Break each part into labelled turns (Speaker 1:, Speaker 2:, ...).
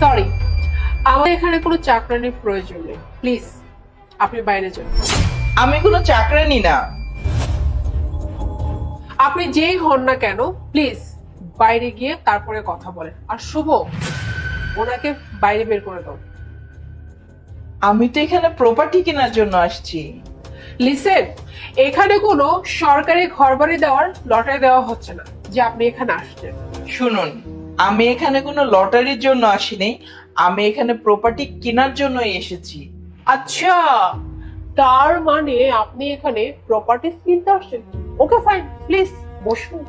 Speaker 1: Sorry, আমার এখানে কোনো চাকরানির প্রয়োজন নেই। প্লিজ আপনি বাইরে যান।
Speaker 2: আমি কোনো চাকরানি না।
Speaker 1: আপনি যেই হন না কেন, প্লিজ বাইরে গিয়ে তারপরে কথা বলেন। আর শুভ, ওনাকে বাইরে বের করে দাও।
Speaker 2: আমি তো এখানে প্রপার্টি কেনার জন্য আসছি।
Speaker 1: লিসেন, এখানে কোনো সরকারি ঘরবাড়ি দেওয়ার লটারি দেওয়া হচ্ছে না যে আপনি এখানে আসছেন।
Speaker 2: শুনুন, আমি এখানে কোনো লটারির জন্য আসিনি, আমি এখানে প্রপার্টি কেনার জন্যই এসেছি।
Speaker 1: আচ্ছা, তার মানে আপনি এখানে প্রপার্টি কিনতে আসছেন। ওকে ফাইন, প্লিজ বসুন।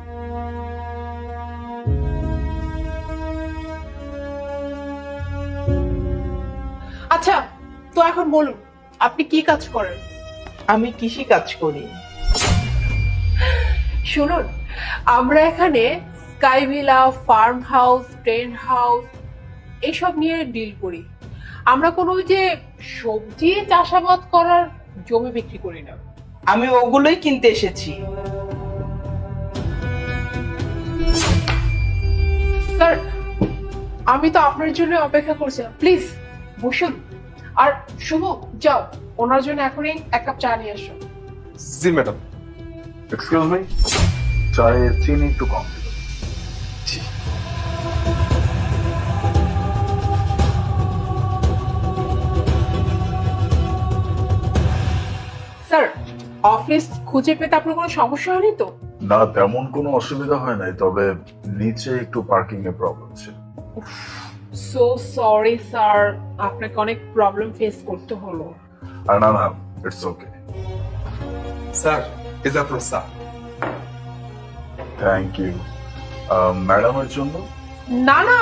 Speaker 1: আচ্ছা, তো এখন বলুন আপনি কি কাজ করেন?
Speaker 2: আমি কৃষি কাজ করি।
Speaker 1: শুনুন, আমরা এখানে sky villa, farm house, tent house এসব নিয়ে ডিল করি। আমরা কোনো যে সবজি চাষাবাদ করার জমি বিক্রি করি না।
Speaker 2: আমি ওগুলোই কিনতে এসেছি।
Speaker 1: স্যার, আমি তো আপনার জন্য অপেক্ষা করছিলাম। প্লিজ বসুন। আর শুভ, যাও ওনার জন্য এখনই এক কাপ চা নিয়ে এসো।
Speaker 3: জি ম্যাডাম। এক্সকিউজ মি, চায়ে চিনি একটু কম দিবেন। জি।
Speaker 1: স্যার, অফিস খুঁজে পেতে আপনার কোনো সমস্যা হয়নি তো?
Speaker 3: না, তেমন কোনো অসুবিধা হয় নাই, তবে নিচে একটু পার্কিং এর প্রবলেম ছিল।
Speaker 1: সো সরি স্যার, আপনাকে অনেক প্রবলেম ফেস করতে হলো।
Speaker 3: আর না, ইটস ওকে।
Speaker 4: স্যার, ইজ আপনার চা।
Speaker 3: Thank you. ম্যাডামের জন্য?
Speaker 1: না না,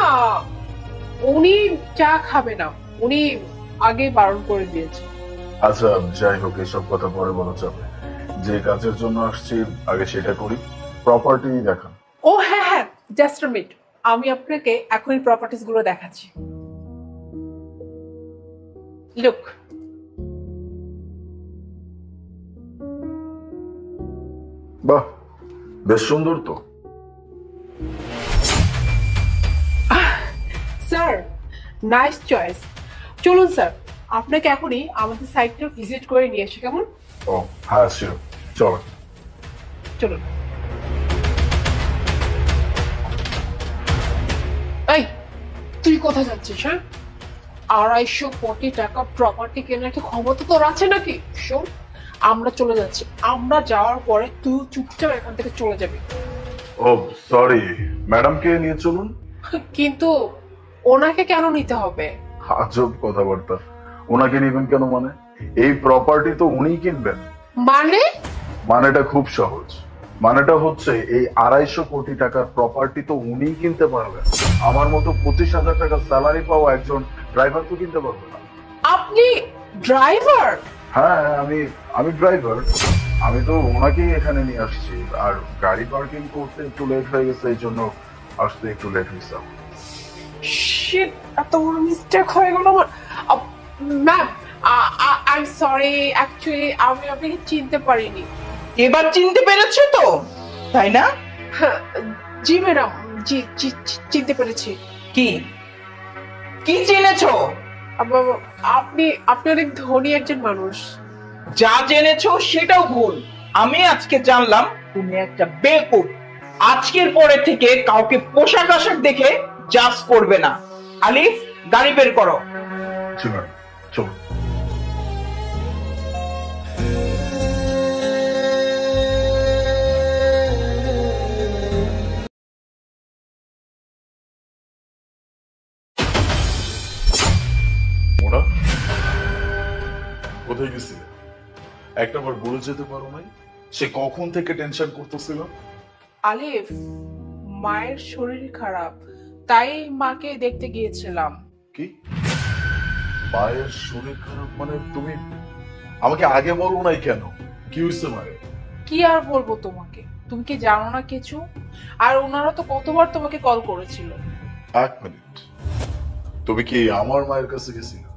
Speaker 1: উনি চা খাবে না, উনি আগে বারণ করে দিয়েছে।
Speaker 3: আচ্ছা, যাই হোক, এসব কথা পরে বলা যাবে। যে কাজের জন্য আসছি আগে সেটা করি। প্রপার্টি দেখান।
Speaker 1: ও হ্যাঁ হ্যাঁ, জাস্ট আ মিনিট, আমি আপনাকে এখনই প্রপার্টিজ গুলো দেখাচ্ছি। লুক,
Speaker 3: বাহ, বেশ সুন্দর তো।
Speaker 1: Sir nice choice. চলুন স্যার, আপনাকে এখনই আমাদের সাইটটা ভিজিট করে নিয়ে আসি, কেমন?
Speaker 3: ও হ্যাঁ, শিওর, চলো।
Speaker 1: চলুন। এই, তুই কোথায় যাচ্ছিস? হ্যাঁ, 250 কোটি টাকা প্রপার্টি কেনার কি ক্ষমতা তোর আছে নাকি? শোন, আমরা চলে যাচ্ছি। আমরা যাওয়ার পরে তুই চুপচাপ এখান থেকে চলে যাবি।
Speaker 3: ও সরি, ম্যাডামকে নিয়ে চলুন।
Speaker 1: কিন্তু ওনাকে কেন নিতে হবে?
Speaker 3: আজব কথাবার্তা। ওনাকে নিবেন কেন মানে? এই প্রপার্টি তো উনিই কিনবেন।
Speaker 1: মানে?
Speaker 3: মানেটা খুব সহজ। মানেটা হচ্ছে এই 250 কোটি টাকার প্রপার্টি তো উনিই কিনতে পারবেন। আমার মতো 25,000 টাকা স্যালারি পাওয়া একজন ড্রাইভার তো কিনতে পারবে না।
Speaker 1: আপনি ড্রাইভার?
Speaker 3: হ্যাঁ, আমি ড্রাইভার। আমি তো ওনাকেই এখানে নিয়ে আসছি। আর গাড়ি পার্কিং করতে একটু লেট হয়ে গেছে, এই জন্য আসতে একটু লেট হয়েছে।
Speaker 1: শিট, এত বড় মিস্টেক হয়ে গেল আমার। Ma'am, I am sorry, actually আমি আপনাকে চিনতে পারিনি।
Speaker 2: এবার চিনতে পেরেছো তো, তাই না?
Speaker 1: হ্যাঁ, জি ম্যাডাম, জি জি চিনতে পেরেছি।
Speaker 2: কি কি চিনেছো?
Speaker 1: আপনি আপনি অনেক ধনী একজন মানুষ।
Speaker 2: যা জেনেছো সেটাও ভুল। আমি আজকে জানলাম তুমি একটা বেকুব। আজকের পরে থেকে কাউকে পোশাক আশাক দেখে জাজ করবে না। আলিফ, গাড়ি বের করো।
Speaker 3: চলো। ওরা কোথায় গেছিলে? একটাবার বলে যেতে পারো নাই? সে কখন থেকে টেনশন করতেছিল।
Speaker 1: আলিফ, মায়ের শরীর খারাপ, তাই মাকে দেখতে গিয়েছিলাম।
Speaker 3: কি? মায়ের শরীর খারাপ মানে? তুমি আমাকে আগে বলো নাই কেন? কি হয়েছে মায়ের?
Speaker 1: কি আর বলবো তোমাকে, তুমি কি জানো না কিছু? আর ওনারা তো কতবার তোমাকে কল করেছিল।
Speaker 3: এক মিনিট, তুমি কি আমার মায়ের কাছে গেছিলে?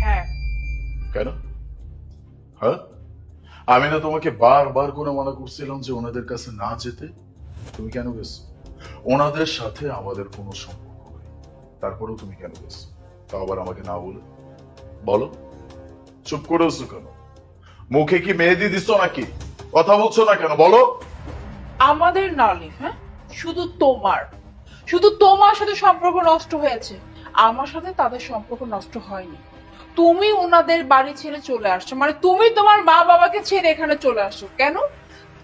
Speaker 1: হ্যাঁ।
Speaker 3: কেন? হ্যাঁ, আমি না তোমাকে বারবার করে মানা করছিলাম যে ওনাদের কাছে না যেতে? তুমি কেন গেছো? ওনাদের সাথে আমাদের কোনো সম্পর্ক নেই। তারপরেও তুমি কেন বলছো? তাও আবার আমাকে না বলে বলো, চুপ করেছো কেন? মুখে কি মেহেদি দিছো নাকি? কথা বলছো না কেন বলো?
Speaker 1: আমাদের না আলিফ, হ্যাঁ, শুধু তোমার সাথে সম্পর্ক নষ্ট হয়েছে, আমার সাথে তাদের সম্পর্ক নষ্ট হয়নি। তুমি ওনাদের বাড়ি ছেড়ে চলে আসছো, মানে তুমি তোমার মা বাবাকে ছেড়ে এখানে চলে আসছো কেন?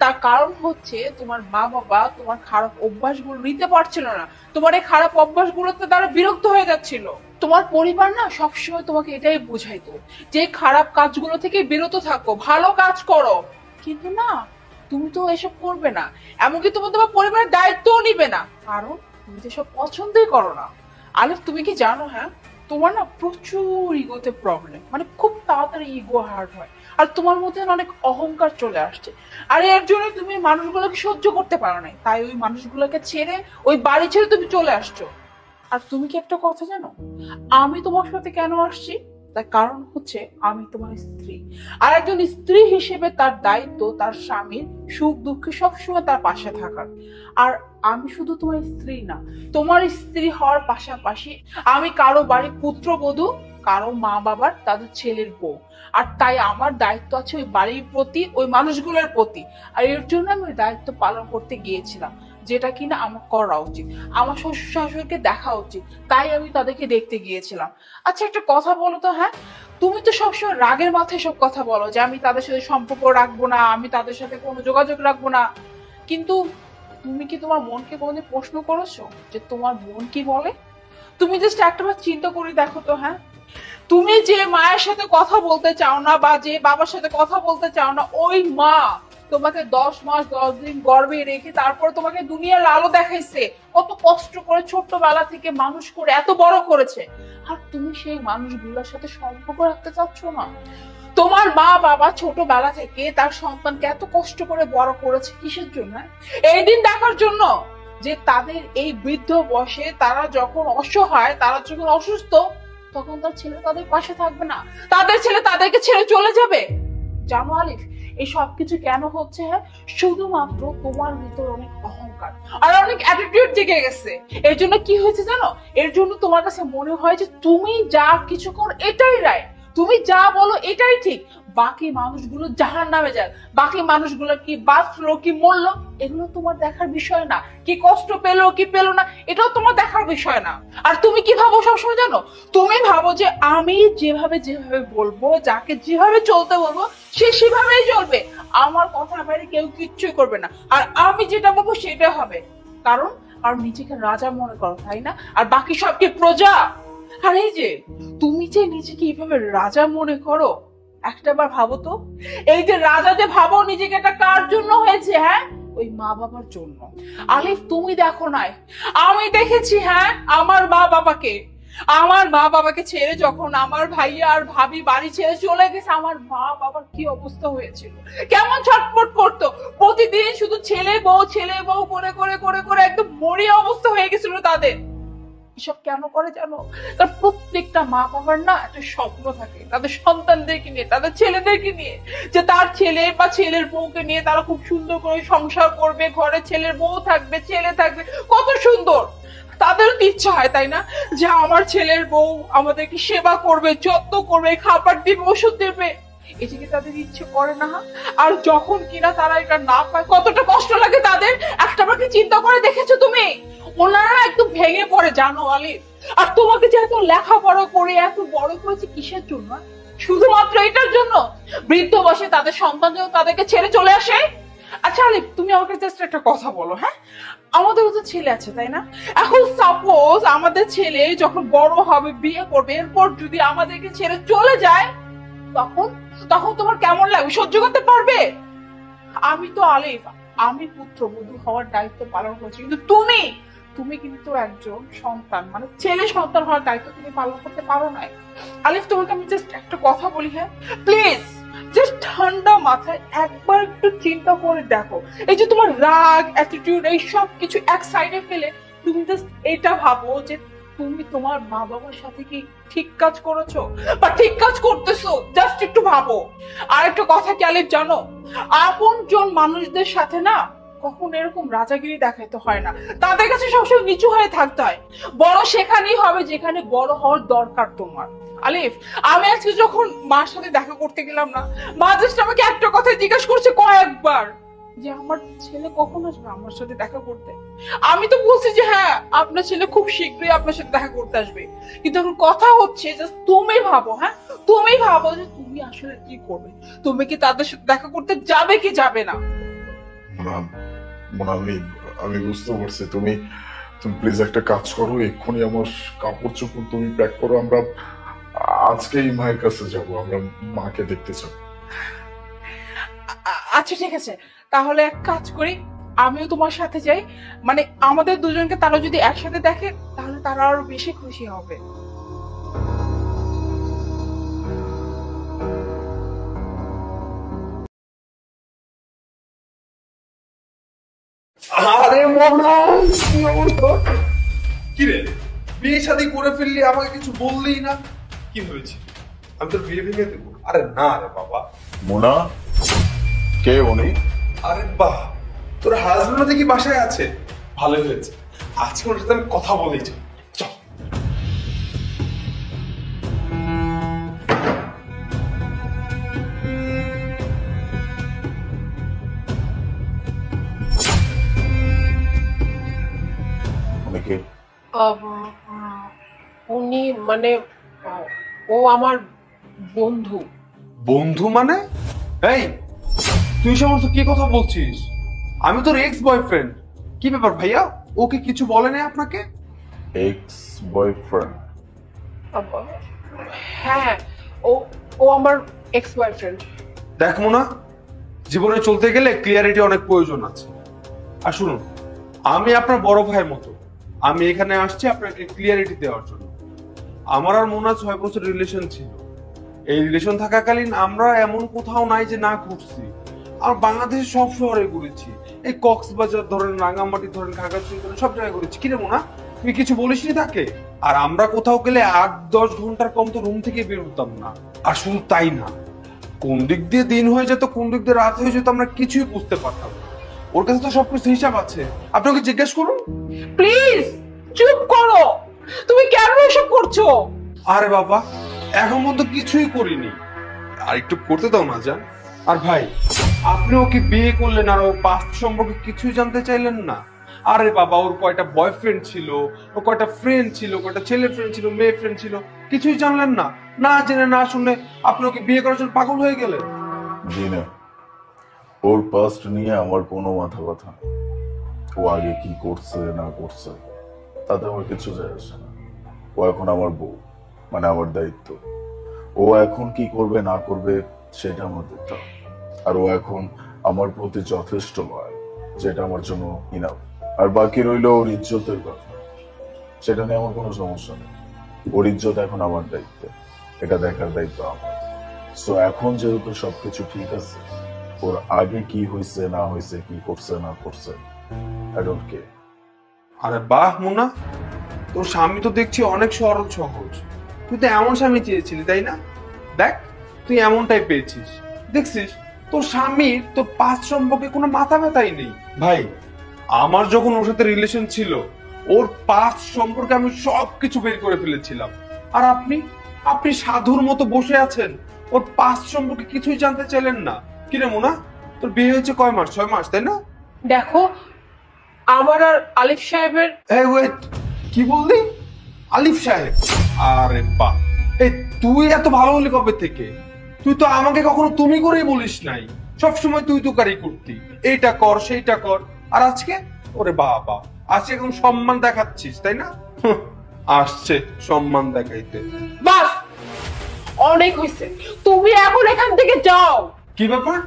Speaker 1: তার কারণ হচ্ছে তোমার মা বাবা তোমার খারাপ অভ্যাসগুলো নিতে পারছিল না, তোমার এই খারাপ অভ্যাসগুলোতে তারা বিরক্ত হয়ে যাচ্ছিল। তোমার পরিবার না সবসময় তোমাকে এটাই বুঝাইতো যে খারাপ কাজগুলো থেকে বিরত থাকো, ভালো কাজ করো, কিন্তু না, তুমি তো এসব করবে না, এমনকি তোমার পরিবারের দায়িত্বও নিবে না, কারণ তুমি তো সব পছন্দই করো না। আলিফ, তুমি কি জানো, হ্যাঁ, তোমার না প্রচুর ইগোতে প্রবলেম, মানে খুব তাড়াতাড়ি ইগো হার্ট হয়, আর তোমার মধ্যে অনেক অহংকার চলে আসছে, আর এর জন্য তুমি মানুষগুলোকে সহ্য করতে পারো না, তাই ওই মানুষগুলোকে ছেড়ে ওই বাড়ি ছেড়ে তুমি চলে আসছো। আর তুমি কি একটা কথা জানো, আমি তোমার সাথে কেন আসছি? তার কারণ হচ্ছে আমি তোমার স্ত্রী, আর একজন স্ত্রী হিসেবে তার দায়িত্ব তার স্বামীর সুখ দুঃখে সবসময় তার পাশে থাকার। আর আমি শুধু তোমার স্ত্রী না, তোমার স্ত্রী হওয়ার পাশাপাশি আমি কারো বাড়ির পুত্রবধূ, কারো মা বাবার তাদের ছেলের বউ, আর তাই আমার দায়িত্ব আছে ওই বাড়ির প্রতি, ওই মানুষগুলোর প্রতি। আর এর জন্য আমি ওই দায়িত্ব পালন করতে গিয়েছিলাম, যেটা কিনা আমার করা উচিত, আমার শ্বশুর শাশুড়িকে দেখা উচিত, তাই আমি তাদেরকে দেখতে গিয়েছিলাম। আচ্ছা, একটা কথা বলো তো, হ্যাঁ, তুমি তো সবসময় রাগের মাথায় সব কথা বলো যে আমি তাদের সাথে সম্পর্ক রাখবো না, আমি তাদের সাথে কোনো যোগাযোগ রাখবো না, কিন্তু তুমি কি তোমার বোনকে কোনোদিন প্রশ্ন করেছো যে তোমার বোন কি বলে? তুমি জাস্ট একটাবার চিন্তা করে দেখো তো, হ্যাঁ, তুমি যে মায়ের সাথে কথা বলতে চাও না বা যে বাবার সাথে কথা বলতে চাও না, ওই মা তোমাকে 10 মাস 10 দিন গর্ভে রেখে তারপর তোমাকে দুনিয়ার আলো দেখাইছে, কত কষ্ট করে ছোট্টবেলা থেকে মানুষ করে এত বড় করেছে, আর তুমি সেই মানুষগুলোর সাথে সম্পর্ক রাখতে চাচ্ছ না? তোমার মা বাবা ছোটবেলা থেকে তার সন্তানকে এত কষ্ট করে বড় করেছে কিসের জন্য? এই দিন দেখার জন্য যে তাদের এই বৃদ্ধ বয়সে তারা যখন অসহায়, তারা যখন অসুস্থ, তখন তার ছেলে তাদের পাশে থাকবে না, তাদের ছেলে তাদেরকে ছেড়ে চলে যাবে। জানো আলিফ, এই সবকিছু কেন হচ্ছে? হ্যাঁ, শুধুমাত্র তোমার ভিতর অনেক অহংকার আর অনেক অ্যাটিটিউড জেগে গেছে। এর জন্য কি হয়েছে জানো? এর জন্য তোমার কাছে মনে হয় যে তুমি যা কিছু করো এটাই রাইট, তুমি যা বলো এটাই ঠিক, বাকি মানুষগুলো জাহান্নামে যায়, বাকি মানুষগুলো কি বাঁচলো কি মরলো এগুলো তোমার দেখার বিষয় না, কি কষ্ট পেলো কি পেলো না এটাও তোমার দেখার বিষয় না। আর তুমি কি ভাবো সবসময় জানো? তুমি ভাবো যে আমি যেভাবে বলবো, যাকে যেভাবে চলতে বলবো সে সেভাবেই চলবে, আমার কথার বাইরে কেউ কিচ্ছুই করবে না, আর আমি যেটা বলবো সেটা হবে, কারণ আর নিজেকে রাজা মনে করো, তাই না? আর বাকি সব কি প্রজা? আর এই যে তুমি যে নিজেকে এইভাবে রাজা মনে করো, একটাবার ভাবো তো, এই যে রাজা যে ভাবো নিজেকে, এটা কার জন্য হয়েছে? হ্যাঁ, ওই মা বাবার জন্য। আলিফ, তুমি দেখো নাই, আমি দেখেছি, হ্যাঁ, আমার মা বাবাকে ছেড়ে যখন আমার ভাইয়া আর ভাবি বাড়ি ছেড়ে চলে গেছে, আমার মা বাবার কি অবস্থা হয়েছিল, কেমন ছটফট করতো, প্রতিদিন শুধু ছেলে বউ করে করে করে করে একদম মরিয়া অবস্থা হয়ে গেছিল তাদের। এসব কেন করে জানো? কারণ প্রত্যেকটা মা বাবার না একটা স্বপ্ন থাকে তাদের সন্তানদেরকে নিয়ে, তাদের ছেলেদেরকে নিয়ে, যে তার ছেলে বা ছেলের বউকে নিয়ে তারা খুব সুন্দর করে সংসার করবে, ঘরে ছেলের বউ থাকবে, ছেলে থাকবে, কত সুন্দর। তাদেরও তো ইচ্ছা হয়, তাই না, যে আমার ছেলের বউ আমাদেরকে সেবা করবে, যত্ন করবে, খাবার দিবে, ওষুধ দেবে, এটা কি তাদের ইচ্ছে করে না? আর যখন কিনা তারা এটা না পায় কতটা কষ্ট লাগে তাদের, একটাবার কি চিন্তা করে দেখেছো তুমি? ওনারা একদম ভেঙে পড়ে, জানো আলিফ। আর তোমাকে যে এত লেখাপড়া করে এত বড় করেছে কিসের জন্য? শুধুমাত্র এটার জন্য বৃদ্ধ বয়সে তাদের সন্তান যেন তাদেরকে ছেড়ে চলে আসে। আচ্ছা আলিফ, তুমি আমাকে জাস্ট একটা কথা বলো, হ্যাঁ, আমাদেরও তো ছেলে আছে, তাই না? এখন সাপোজ আমাদের ছেলে যখন বড় হবে, বিয়ে করবে, এরপর যদি আমাদেরকে ছেড়ে চলে যায়, তখন তোমার কেমন লাগবে? সহ্য করতে পারবে? আমি তো আলিফ, আমি পুত্রবধূ হওয়ার দায়িত্ব পালন করছি, কিন্তু তুমি কিন্তু একজন সন্তান, মানে ছেলে সন্তান হওয়ার দায়িত্ব তুমি পালন করতে পারো না। আলিফ, তোমাকে আমি জাস্ট একটা কথা বলি, হ্যাঁ, প্লিজ জাস্ট ঠান্ডা মাথায় একবার একটু চিন্তা করে দেখো, এই যে তোমার রাগ, অ্যাটিটিউড, এই সব কিছু এক সাইডে ফেলে তুমি জাস্ট এটা ভাবো যে তুমি তোমার মা বাবার সাথে কি ঠিক কাজ করেছো বা ঠিক কাজ করতেছো, জাস্ট একটু ভাবো। আর একটা কথা কি আলিফ জানো, আপনজন মানুষদের সাথে না কখন এরকম রাজাগিরি দেখাইতে হয় না, তাদের কাছে সবসময় নিচু হয়ে থাকতে হয়, বড় সেখানেই হবে যেখানে বড় হওয়ার দরকার তোমার। আলিফ, আমি আজকে যখন মার সাথে দেখা করতে গেলাম না, মা জাস্ট আমাকে একটা কথা জিজ্ঞেস করছে কয়েকবার যে আমার ছেলে কখন আসবে আমার সাথে দেখা করতে। আমি তো বলছি যে হ্যাঁ আপনার ছেলে খুব শীঘ্রই আপনার সাথে দেখা করতে আসবে, কিন্তু এখন কথা হচ্ছে যে তুমি ভাবো, হ্যাঁ তুমি ভাবো যে তুমি আসলে কি করবে, তুমি কি তাদের সাথে দেখা করতে যাবে কি যাবে না?
Speaker 3: মোনা, আমি বুঝতে পারছি। তুমি তুমি প্লিজ একটা কাজ করো, এক্ষুনি আমার কাপড় চোপড় তুমি প্যাক করো, আমরা আজকেই মায়ের কাছে যাব, আমরা মাকে দেখতে চাই।
Speaker 1: আচ্ছা ঠিক আছে, তাহলে এক কাজ করি, আমিও তোমার সাথে যাই। মানে আমাদের দুজনকে তারা যদি একসাথে দেখে তাহলে তারা আরো বেশি খুশি হবে।
Speaker 4: আরে মোনা, কি রে, বিয়ে শাদী করে ফেললি, আমাকে কিছু বললেই না। কি হয়েছে? আমি তোর বিয়ে ভেঙে দেবো? আরে না রে বাবা।
Speaker 3: মোনা, কে উনি?
Speaker 4: আরে বাহ, তোর হাজবেন্ড দেখি বাসায় আছে, ভালোই হয়েছে। আজকে ওর সাথে আমি কথা বলেই যাই। চল।
Speaker 3: উনি কে?
Speaker 1: উনি মানে ও আমার বন্ধু।
Speaker 4: বন্ধু মানে? এই, তুই সমস্ত কি কথা বলছিস? আমি তোর এক্স বয়ফ্রেন্ড। কি ব্যাপার ভাইয়া, ওকে কিছু বলে নাই আপনাকে?
Speaker 3: Ex boyfriend?
Speaker 1: হ্যাঁ, ও ও আমার এক্স বয়ফ্রেন্ড।
Speaker 4: দেখ মোনা, জীবনে চলতে গেলে ক্লিয়ারিটি অনেক প্রয়োজন আছে। আর শুনুন, আমি আপনার বড় ভাইয়ের মতো, আমি এখানে আসছি আপনাকে ক্লিয়ারিটি দেওয়ার জন্য। আমার আর মোনা 6 বছর রিলেশন ছিল। এই রিলেশন থাকাকালীন আমরা এমন কোথাও নাই যে না ঘুরছি। আর বাংলাদেশের সব শহরে ঘুরেছি, এই কক্সবাজার ধরেন, রাঙামাটি ধরেন, খাগড়াছড়ি ধরেন, সব জায়গায় ঘুরেছি। কিরে মোনা, তুই কিছু বলিসনি তাকে? আর আমরা কোথাও গেলে 8-10 ঘন্টার কম তো রুম থেকে বের হতাম না। আর শুধু তাই না, কোন দিক দিয়ে দিন হয়ে যেত, কোন দিক দিয়ে রাত হয়ে যেত, আমরা কিছুই বুঝতে পারতাম না। ওর কাছে তো সবকিছু হিসাব আছে, আপনাকে জিজ্ঞেস করুন।
Speaker 1: প্লিজ চুপ করো, তুমি কেন এসব করছো?
Speaker 4: আরে বাবা, এখন পর্যন্ত কিছুই করিনি, আর একটু করতে দাও না জান। আর ভাই, আপনি ওকে বিয়ে করলেন আর ও পাস্ট সম্পর্কে কিছুই জানতে চাইলেন না? আরে বাবা, ওর কয়টা বয়ফ্রেন্ড ছিল, ওর কয়টা ফ্রেন্ড ছিল, কয়টা ছেলে ফ্রেন্ড ছিল, মেয়ে ফ্রেন্ড ছিল, কিছুই জানলেন না? না জেনে না শুনে আপনি ওকে বিয়ে করার জন্য পাগল হয়ে গেলেন?
Speaker 3: জি না, ওর পাস্ট নিয়ে আমার কোনো মাথা ব্যথা নেই। ও আগে কি করছে না করছে তাতে আমার কিছু যায় আসে না। ও এখন আমার বউ, মানে আমার দায়িত্ব। ও এখন কি করবে না করবে সেটা আমার দেখতে হবে। আর ও এখন আমার প্রতি যথেষ্ট লয়াল, যেটা আমার জন্য ইনাফ। আর বাকি রইল ওর ইজ্জতের কথা, সেটা নিয়ে আমার কোনো সমস্যা নেই। ওর ইজ্জত এখন আমার দায়িত্ব, এটা দেখার দায়িত্ব আমার। সো এখন যেহেতু সবকিছু ঠিক আছে, ওর আগে কি হয়েছে না হয়েছে, কি করছে না করছে, আই ডোন্ট কেয়ার।
Speaker 4: আরে বাহ মুন্না, তোর স্বামী তো দেখছি অনেক সরল সহজ। তুই তো এমন স্বামী চেয়েছিলি, তাই না? দেখ, তুই এমনটাই পেয়েছিস। দেখছিস, তোর স্বামীর তোর পাস্ট সম্পর্কে কোনো মাথা ব্যথাই নেই। ভাই, আমার যখন ওর সাথে রিলেশন ছিল, ওর পাস্ট সম্পর্কে আমি সবকিছু বের করে ফেলেছিলাম। আর আপনি আপনি সাধুর মতো বসে আছেন, ওর পাস্ট সম্পর্কে কিছুই জানতে চাইলেন না। কিরে মোনা, তোর বিয়ে হয়েছে কয় মাস? 6 মাস, তাই না?
Speaker 1: দেখো, আমার আর আলিফ সাহেবের
Speaker 4: এই ওয়েট, কি বললি? আলিফ সাহেব? আরে বাহ, এই তুই এত ভালো হলি কবে থেকে? তুই তো আমাকে কখনো তুমি করেই বলিস নাই, সবসময় তুই তুকারি করতি, এইটা কর সেইটা কর। আর আজকে ওরে বাবা, আজকে এখন সম্মান দেখাচ্ছিস, তাই না? আসছে সম্মান দেখাইতে।
Speaker 1: বাস, অনেক হয়েছে, তুমি এখন এখান থেকে যাও।
Speaker 4: কি ব্যাপার?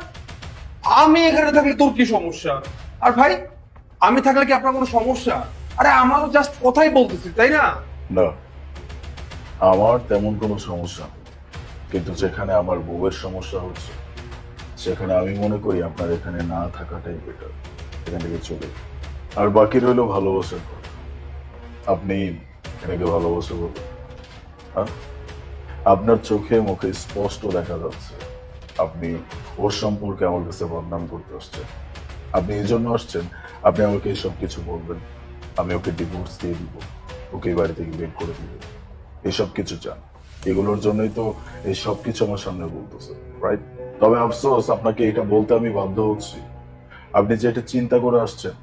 Speaker 4: আমি এখানে থাকলে তোর কি সমস্যা? আর ভাই, আমি থাকলে কি আপনার কোনো সমস্যা? আরে আমরা তো জাস্ট কথাই বলতেছি, তাই না?
Speaker 3: না, আমার তেমন কোনো সমস্যা নেই, কিন্তু যেখানে আমার বউয়ের সমস্যা হচ্ছে সেখানে আমি মনে করি আপনার এখানে না থাকাটাই বেটার। এখান থেকে চলে, আর বাকি রইল ভালোবাসার কথা। আপনি এটাকে ভালোবাসা বলবেন? আপনার চোখে মুখে স্পষ্ট দেখা যাচ্ছে আপনি ওর সম্পর্কে আমার কাছে বদনাম করতে আসছেন। আপনি এই জন্য আসছেন, আপনি আমাকে সব কিছু বলবেন, আমি ওকে ডিভোর্স দিয়ে দিব, ওকে এই বাড়ি থেকে বের করে দিবে, এসব কিছু চান। এগুলোর জন্যই তো এই সব কিছু আমার সামনে বলতেছে, রাইট? তবে আফসোস, আপনাকে এটা বলতে আমি বাধ্য হচ্ছি, আপনি যেটা চিন্তা করে আসছেন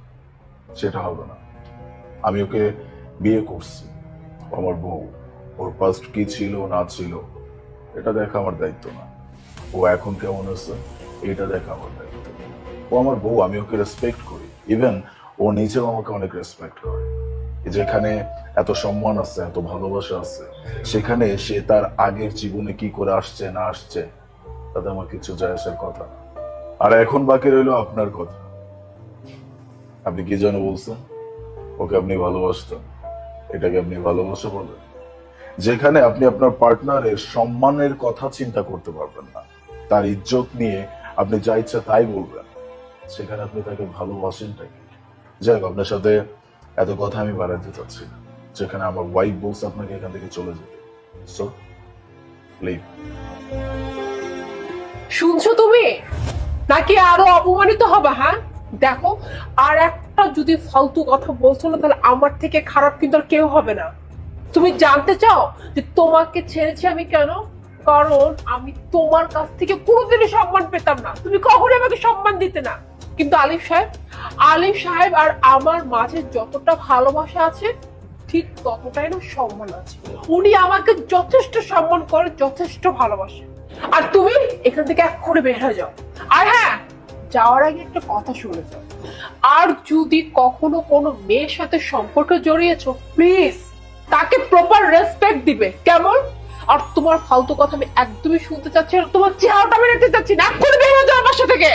Speaker 3: সেটা হবে না। আমি ওকে বিয়ে করছি, আমার বউ। ওর পাস্ট কি ছিল না ছিল এটা দেখা আমার দায়িত্ব না। ও এখন কেমন আছে এটা দেখা আমার দায়িত্ব। ও আমার বউ, আমি ওকে রেসপেক্ট করি। ইভেন ও নিজেও আমাকে অনেক রেসপেক্ট করে। যেখানে এত সম্মান আছে, এত ভালোবাসা আছে, সেখানে সে তার আগের জীবনে কি করে আসছে না আসছে তাতে আমার কিছু যায় আসার কথা না। আর এখন বাকি রইল আপনার কথা। আপনি কি যেন বলছেন ওকে আপনি ভালোবাসতেন, এটাকে আপনি ভালোবাসা বলেন? যেখানে আপনি আপনার পার্টনারের সম্মানের কথা চিন্তা করতে পারবেন না, তার ইজ্জত নিয়ে আপনি যা ইচ্ছা তাই বলবেন, সেখানে আপনি তাকে ভালোবাসেনটাকে। যাই হোক, আপনার সাথে এত কথা আমি বাড়াতে চাচ্ছি না। যেখানে আমার ওয়াইফ বলছে আপনাকে এখান থেকে চলে যেতে, সো লিভ।
Speaker 1: শুনছো তুমি নাকি আরো অপমানিত হবে? হ্যাঁ দেখো, আর একটা যদি ফালতু কথা বলছো না, তাহলে আমার থেকে খারাপ কিন্তু আর কেউ হবে না। তুমি জানতে চাও যে তোমাকে ছেড়েছি আমি কেন? কারণ আমি তোমার কাছ থেকে কোনোদিনই সম্মান পেতাম না, তুমি কখনোই আমাকে সম্মান দিতে না। কিন্তু আলিফ সাহেব আর আমার মাঝে যতটা ভালোবাসা আছে, ঠিক ততটাই না সম্মান আছে। উনি আমাকে যথেষ্ট সম্মান করে, যথেষ্ট ভালোবাসে। আর তুমি এখান থেকে এক্ষুনি বের হয়ে যাও। আর হ্যাঁ, যাওয়ার আগে একটা কথা শুনে যাও, আর যদি কখনো কোনো মেয়ের সাথে সম্পর্ক জড়িয়েছো, প্লিজ তাকে প্রপার রেসপেক্ট দিবে, কেমন? আর তোমার ফালতু কথা আমি একদমই শুনতে চাচ্ছি না, তোমার চেহারাটা আমি দেখতে চাচ্ছি না। এক্ষুনি বের হয়ে যাও বাসা থেকে।